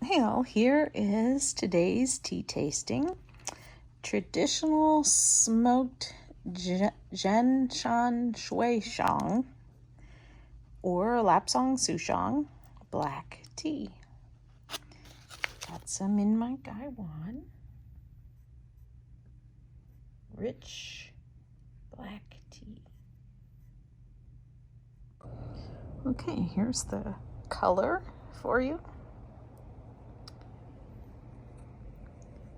Well, here is today's tea tasting. Traditional smoked Zheng Shan Xiao or Lapsang Souchong black tea. Got some in my Gaiwan. Rich black tea. Okay, here's the color for you.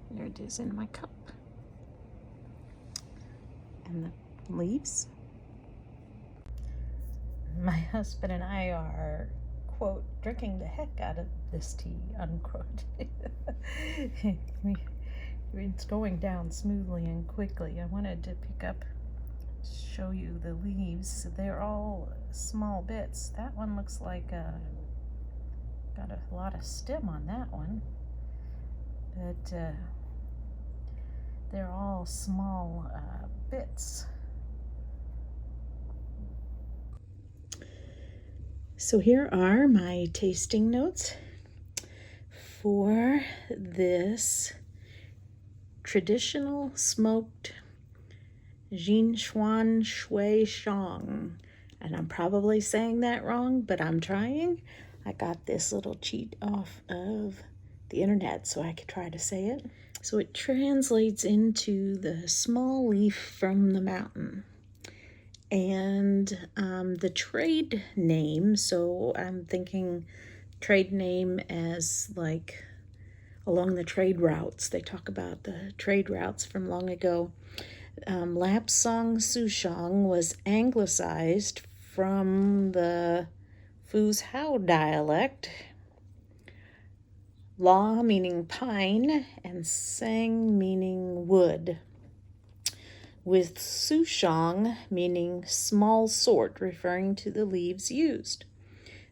There it is in my cup. And the leaves. My husband and I are, quote, drinking the heck out of this tea, unquote. It's going down smoothly and quickly. I wanted to show you the leaves. They're all small bits. That one looks like got a lot of stem on that one. But they're all small bits. So here are my tasting notes for this traditional smoked Zheng Shan Xiao. And I'm probably saying that wrong, but I'm trying. I got this little cheat off of the internet so I could try to say it. So it translates into the small leaf from the mountain. And the trade name, so I'm thinking trade name as like along the trade routes. They talk about the trade routes from long ago. Lapsang Souchong was anglicized from the Fuzhou Hao dialect. La meaning pine and Sang meaning wood, with Souchong meaning small sort, referring to the leaves used.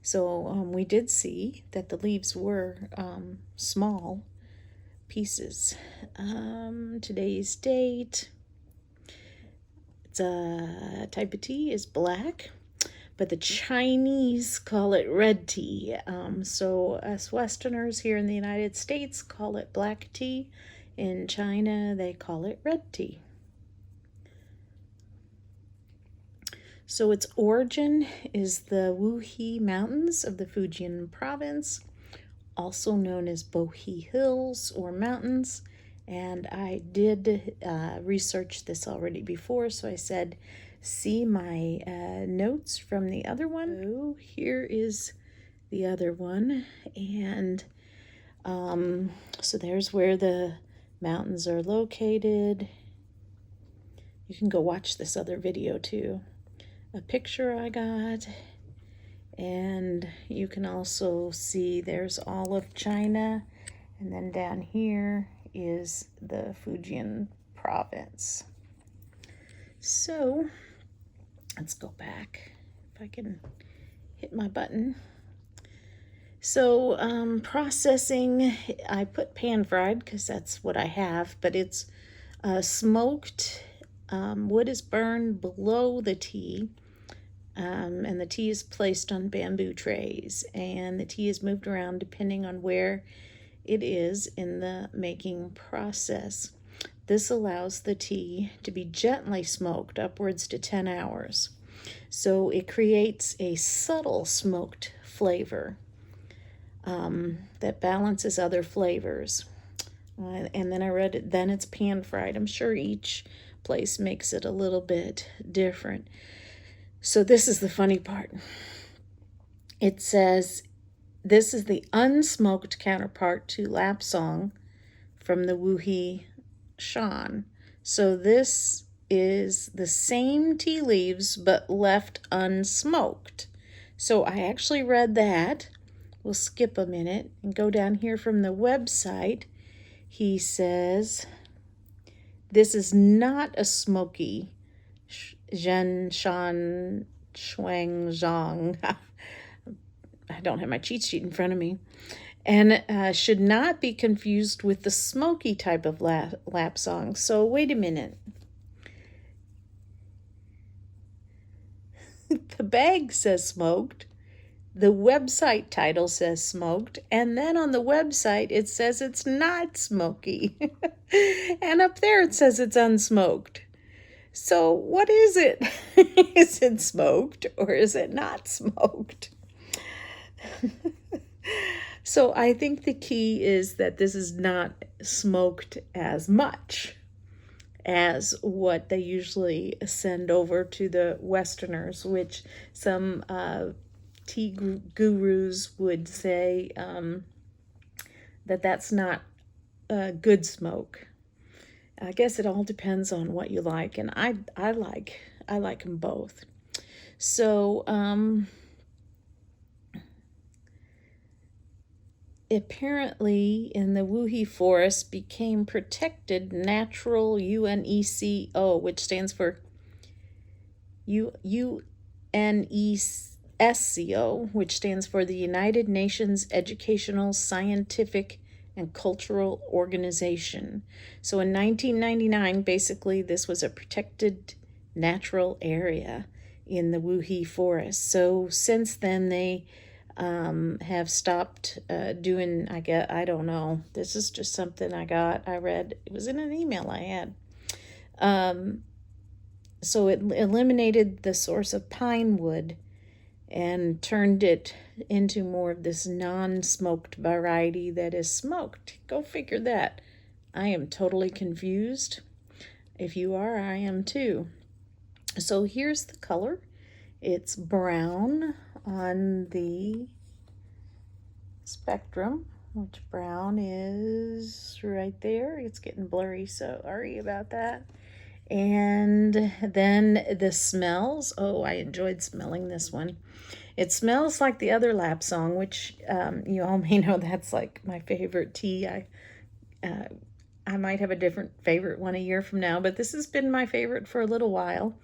So we did see that the leaves were small pieces. Today's date, it's a type of tea is black, but the Chinese call it red tea. So us Westerners here in the United States call it black tea. In China, they call it red tea. So its origin is the Wuhe Mountains of the Fujian province, also known as Bohe Hills or mountains. And I did research this already before, so I said, see my notes from the other one. So here is the other one. And so there's where the mountains are located. You can go watch this other video too. A picture I got, and you can also see there's all of China, and then down here is the Fujian province. So let's go back if I can hit my button. So processing, I put pan fried because that's what I have, but it's smoked. Wood is burned below the tea. And the tea is placed on bamboo trays, and the tea is moved around depending on where it is in the making process. This allows the tea to be gently smoked upwards to 10 hours. So it creates a subtle smoked flavor that balances other flavors. And then I read it, then it's pan fried. I'm sure each place makes it a little bit different. So this is the funny part. It says, this is the unsmoked counterpart to Lapsang from the Wuhe Shan. So this is the same tea leaves, but left unsmoked. So I actually read that. We'll skip a minute and go down here from the website. He says, this is not a smoky Zheng Shan Xiao. I don't have my cheat sheet in front of me. And should not be confused with the smoky type of lapsang. So wait a minute. The bag says smoked, the website title says smoked, and then on the website it says it's not smoky. And up there it says it's unsmoked. So what is it? Is it smoked or is it not smoked? So I think the key is that this is not smoked as much as what they usually send over to the Westerners, which some tea gurus would say that that's not a good smoke. I guess it all depends on what you like, and I like them both. So apparently in the Wuhi forest became protected natural UNESCO, which stands for UNESCO, which stands for the United Nations Educational, Scientific, and Cultural Organization. So in 1999, basically, this was a protected natural area in the Wuhi forest. So since then, they have stopped doing, I don't know. This is just something I read. It was in an email I had. So it eliminated the source of pine wood and turned it into more of this non-smoked variety that is smoked. Go figure that. I am totally confused. If you are, I am too. So here's the color. It's brown on the spectrum, which brown is right there. It's getting blurry, so sorry about that. And then the smells. Oh, I enjoyed smelling this one. It smells like the other Lapsang, which you all may know that's like my favorite tea. I might have a different favorite one a year from now, but this has been my favorite for a little while.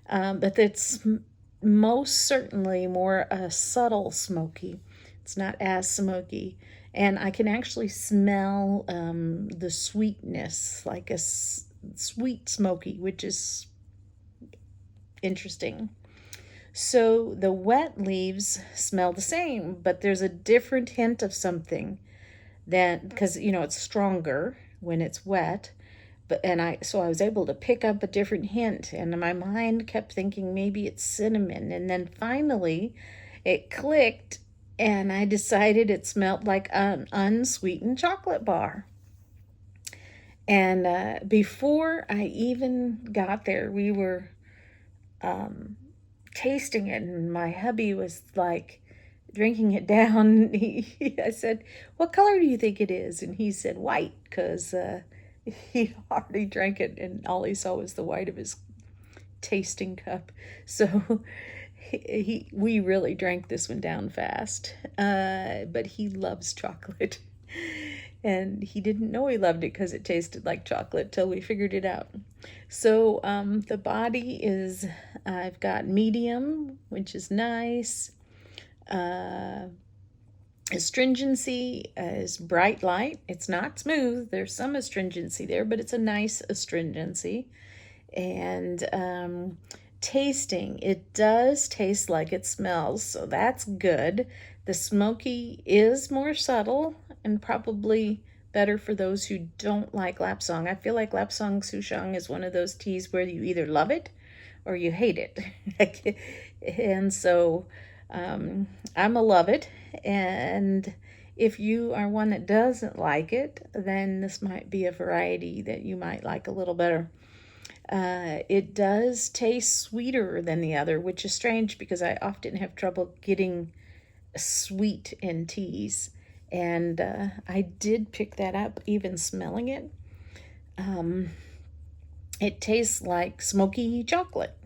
But it's most certainly more subtle smoky. It's not as smoky. And I can actually smell the sweetness, like a sweet smoky, which is interesting. So the wet leaves smell the same, but there's a different hint of something that, because it's stronger when it's wet, but so I was able to pick up a different hint, and my mind kept thinking maybe it's cinnamon, and then finally it clicked, and I decided it smelled like an unsweetened chocolate bar. And before I even got there, we were tasting it, and my hubby was like drinking it down. I said, "What color do you think it is?" And he said white, because he already drank it and all he saw was the white of his tasting cup. So we really drank this one down fast. But he loves chocolate. And he didn't know he loved it because it tasted like chocolate till we figured it out. So the body is, I've got medium, which is nice. Astringency is bright light. It's not smooth. There's some astringency there, but it's a nice astringency. And tasting, it does taste like it smells, so that's good. The smoky is more subtle and probably better for those who don't like Lapsang. I feel like Lapsang Souchong is one of those teas where you either love it or you hate it. And so I'm a love it. And if you are one that doesn't like it, then this might be a variety that you might like a little better. It does taste sweeter than the other, which is strange because I often have trouble getting sweet in teas. And I did pick that up, even smelling it. It tastes like smoky chocolate.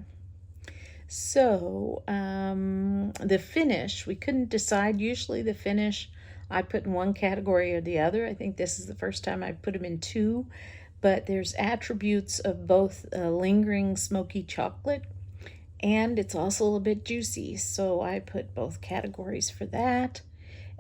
So the finish, we couldn't decide. Usually the finish I put in one category or the other. I think this is the first time I put them in two. But there's attributes of both lingering smoky chocolate, and it's also a little bit juicy. So I put both categories for that.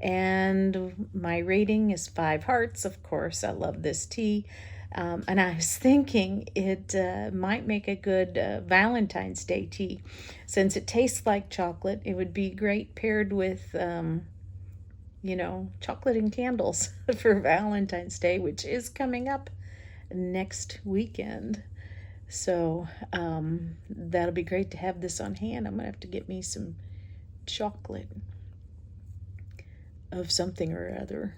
And my rating is 5 hearts. Of course, I love this tea. And I was thinking it might make a good Valentine's Day tea. Since it tastes like chocolate, it would be great paired with, chocolate and candles for Valentine's Day, which is coming up next weekend. So that'll be great to have this on hand. I'm going to have to get me some chocolate of something or other.